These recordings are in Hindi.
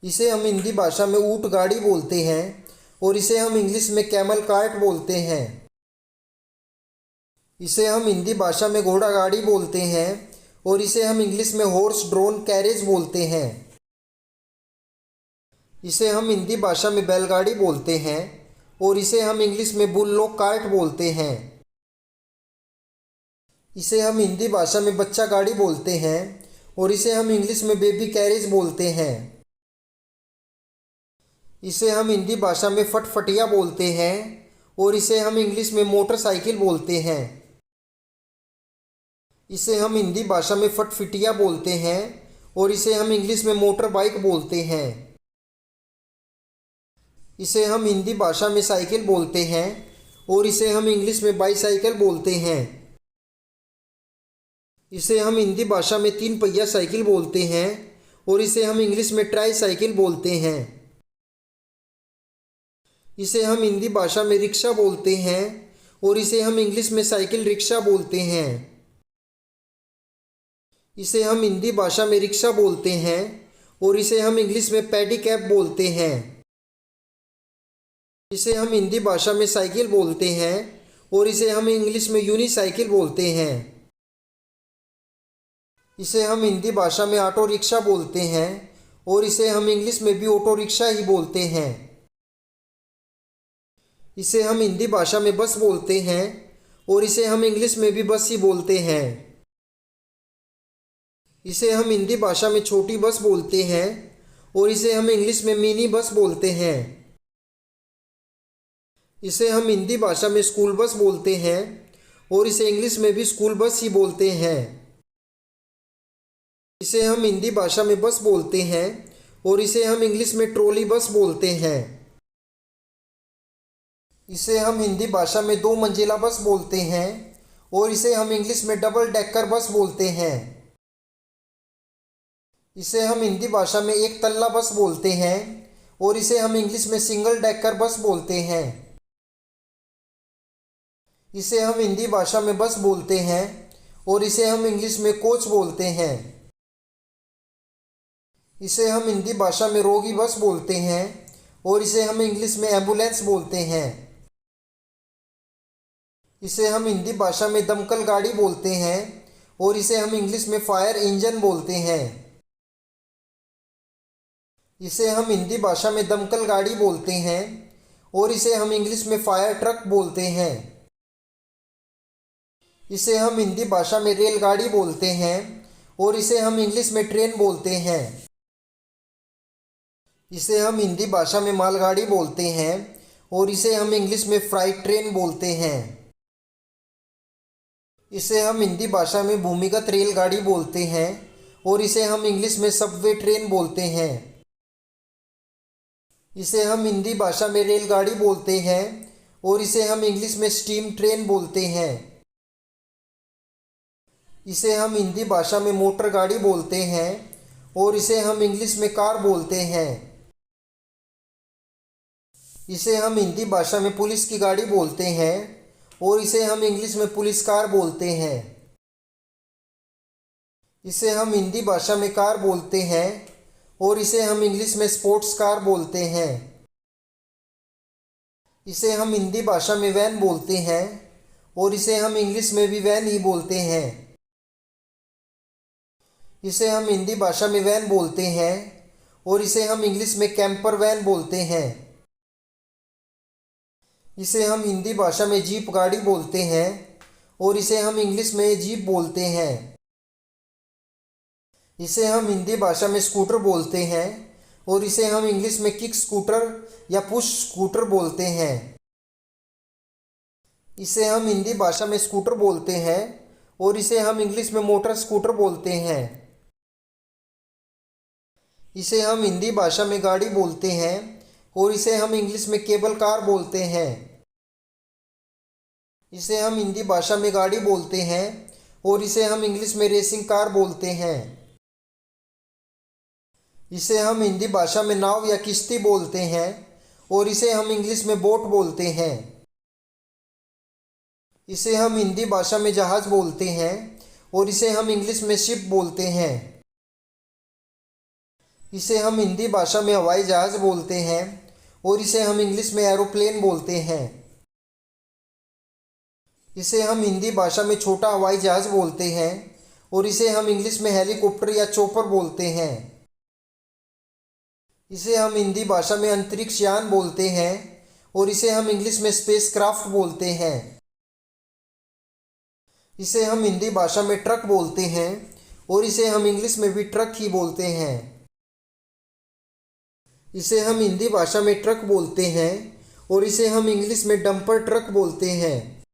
इसे हम हिंदी भाषा में ऊँट गाड़ी बोलते हैं और इसे हम इंग्लिश में कैमल कार्ट बोलते हैं। इसे हम हिंदी भाषा में घोड़ा गाड़ी बोलते हैं और इसे हम इंग्लिश में हॉर्स ड्रोन कैरेज बोलते हैं। इसे हम हिंदी भाषा में बैलगाड़ी बोलते हैं और इसे हम इंग्लिश में बुलडॉग कार्ट बोलते हैं। इसे हम हिंदी भाषा में बच्चा गाड़ी बोलते हैं और इसे हम इंग्लिश में बेबी कैरेज बोलते हैं। इसे हम हिंदी भाषा में फटफटिया बोलते हैं और इसे हम इंग्लिश में मोटरसाइकिल बोलते हैं। इसे हम हिंदी भाषा में फटफिटिया बोलते हैं और इसे हम इंग्लिश में मोटर बाइक बोलते हैं। इसे हम हिंदी भाषा में साइकिल बोलते हैं और इसे हम इंग्लिश में बाईसाइकिल बोलते हैं। इसे हम हिंदी भाषा में तीन पहिया साइकिल बोलते हैं और इसे हम इंग्लिश में ट्राई साइकिल बोलते हैं। इसे हम हिंदी भाषा में रिक्शा बोलते हैं और इसे हम इंग्लिश में साइकिल रिक्शा बोलते हैं। इसे हम हिंदी भाषा में रिक्शा बोलते हैं और इसे हम इंग्लिश में पैडीकैब बोलते हैं। इसे हम हिंदी भाषा में साइकिल बोलते हैं और इसे हम इंग्लिश में यूनिसाइकिल बोलते हैं। इसे हम हिंदी भाषा में ऑटो रिक्शा बोलते हैं और इसे हम इंग्लिश में भी ऑटो रिक्शा ही बोलते हैं। इसे हम हिंदी भाषा में बस बोलते हैं और इसे हम इंग्लिश में भी बस ही बोलते हैं। इसे हम हिंदी भाषा में छोटी बस बोलते हैं और इसे हम इंग्लिश में मिनी बस बोलते हैं। इसे हम हिंदी भाषा में स्कूल बस बोलते हैं और इसे इंग्लिश में भी स्कूल बस ही बोलते हैं। इसे हम हिंदी भाषा में बस बोलते हैं और इसे हम इंग्लिश में ट्रॉली बस बोलते हैं। इसे हम हिंदी भाषा में दो मंजिला बस बोलते हैं और इसे हम इंग्लिश में डबल डेकर बस बोलते हैं। इसे हम हिंदी भाषा में एक तल्ला बस बोलते हैं और इसे हम इंग्लिश में सिंगल डेकर बस बोलते हैं। इसे हम हिंदी भाषा में बस बोलते हैं और इसे हम इंग्लिश में कोच बोलते हैं। इसे हम हिंदी भाषा में रोगी बस बोलते हैं और इसे हम इंग्लिश में एम्बुलेंस बोलते हैं। इसे हम हिंदी भाषा में दमकल गाड़ी बोलते हैं और इसे हम इंग्लिश में फायर इंजन बोलते हैं। इसे हम हिंदी भाषा में दमकल गाड़ी बोलते हैं और इसे हम इंग्लिश में फायर ट्रक बोलते हैं। इसे हम हिंदी भाषा में रेलगाड़ी बोलते हैं और इसे हम इंग्लिश में ट्रेन बोलते हैं। इसे हम हिंदी भाषा में मालगाड़ी बोलते हैं और इसे हम इंग्लिश में फ्राइट ट्रेन बोलते हैं। इसे हम हिंदी भाषा में भूमिगत रेलगाड़ी बोलते हैं और इसे हम इंग्लिश में सबवे ट्रेन बोलते हैं। इसे हम हिंदी भाषा में रेलगाड़ी बोलते हैं और इसे हम इंग्लिश में स्टीम ट्रेन बोलते हैं। इसे हम हिंदी भाषा में मोटर गाड़ी बोलते हैं और इसे हम इंग्लिश में कार बोलते हैं। इसे हम हिंदी भाषा में पुलिस की गाड़ी बोलते हैं और इसे हम इंग्लिश में पुलिस कार बोलते हैं। इसे हम हिंदी भाषा में कार बोलते हैं और इसे हम इंग्लिश में स्पोर्ट्स कार बोलते हैं। इसे हम हिंदी भाषा में वैन बोलते हैं और इसे हम इंग्लिश में भी वैन ही बोलते हैं। इसे हम हिंदी भाषा में वैन बोलते हैं और इसे हम इंग्लिश में कैंपर वैन बोलते हैं। इसे हम हिंदी भाषा में जीप गाड़ी बोलते हैं और इसे हम इंग्लिश में जीप बोलते हैं। इसे हम हिंदी भाषा में स्कूटर बोलते हैं और इसे हम इंग्लिश में किक स्कूटर या पुश स्कूटर बोलते हैं। इसे हम हिंदी भाषा में स्कूटर बोलते हैं और इसे हम इंग्लिश में मोटर स्कूटर बोलते हैं। इसे हम हिंदी भाषा में गाड़ी बोलते हैं और इसे हम इंग्लिश में केबल कार बोलते हैं। इसे हम हिंदी भाषा में गाड़ी बोलते हैं और इसे हम इंग्लिश में रेसिंग कार बोलते हैं। इसे हम हिंदी भाषा में नाव या किश्ती बोलते हैं और इसे हम इंग्लिश में बोट बोलते हैं। इसे हम हिंदी भाषा में जहाज बोलते हैं और इसे हम इंग्लिश में शिप बोलते हैं। इसे हम हिंदी भाषा में हवाई जहाज़ बोलते हैं और इसे हम इंग्लिश में एरोप्लेन बोलते हैं। इसे हम हिंदी भाषा में छोटा हवाई जहाज़ बोलते हैं और इसे हम इंग्लिश में हेलीकॉप्टर या चॉपर बोलते हैं। इसे हम हिंदी भाषा में अंतरिक्ष यान बोलते हैं और इसे हम इंग्लिश में स्पेस क्राफ्ट बोलते हैं। इसे हम हिंदी भाषा में ट्रक बोलते हैं और इसे हम इंग्लिश में भी ट्रक ही बोलते हैं। इसे हम हिंदी भाषा में ट्रक बोलते हैं और इसे हम इंग्लिश में डंपर ट्रक बोलते हैं।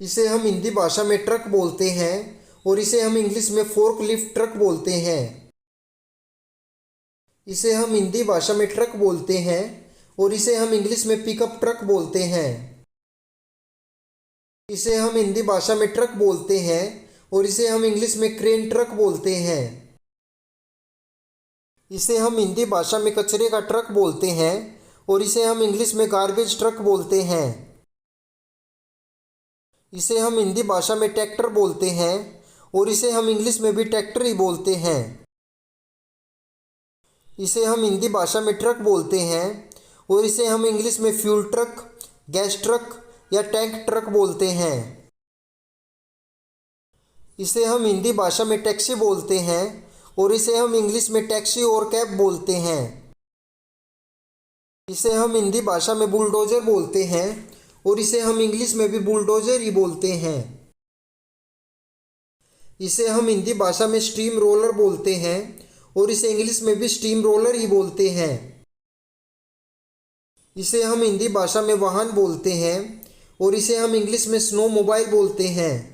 इसे हम हिंदी भाषा में ट्रक बोलते हैं और इसे हम इंग्लिश में फोर्कलिफ्ट ट्रक बोलते हैं। इसे हम हिंदी भाषा में ट्रक बोलते हैं और इसे हम इंग्लिश में पिकअप ट्रक बोलते हैं। इसे हम हिंदी भाषा में ट्रक बोलते हैं और इसे हम इंग्लिश में क्रेन ट्रक बोलते हैं। इसे हम हिंदी भाषा में कचरे का ट्रक बोलते हैं और इसे हम इंग्लिश में गार्बेज ट्रक बोलते हैं। इसे हम हिंदी भाषा में ट्रैक्टर बोलते हैं और इसे हम इंग्लिश में भी ट्रैक्टर ही बोलते हैं। इसे हम हिंदी भाषा में ट्रक बोलते हैं और इसे हम इंग्लिश में फ्यूल ट्रक, गैस ट्रक या टैंक ट्रक बोलते हैं। इसे हम हिंदी भाषा में टैक्सी बोलते हैं और इसे हम इंग्लिश में टैक्सी और कैब बोलते हैं। इसे हम हिंदी भाषा में बुलडोजर बोलते हैं और इसे हम इंग्लिश में भी बुलडोजर ही बोलते हैं। इसे हम हिंदी भाषा में स्टीम रोलर बोलते हैं और इसे इंग्लिश में भी स्टीम रोलर ही बोलते हैं। इसे हम हिंदी भाषा में वाहन बोलते हैं और इसे हम इंग्लिश में स्नो मोबाइल बोलते हैं।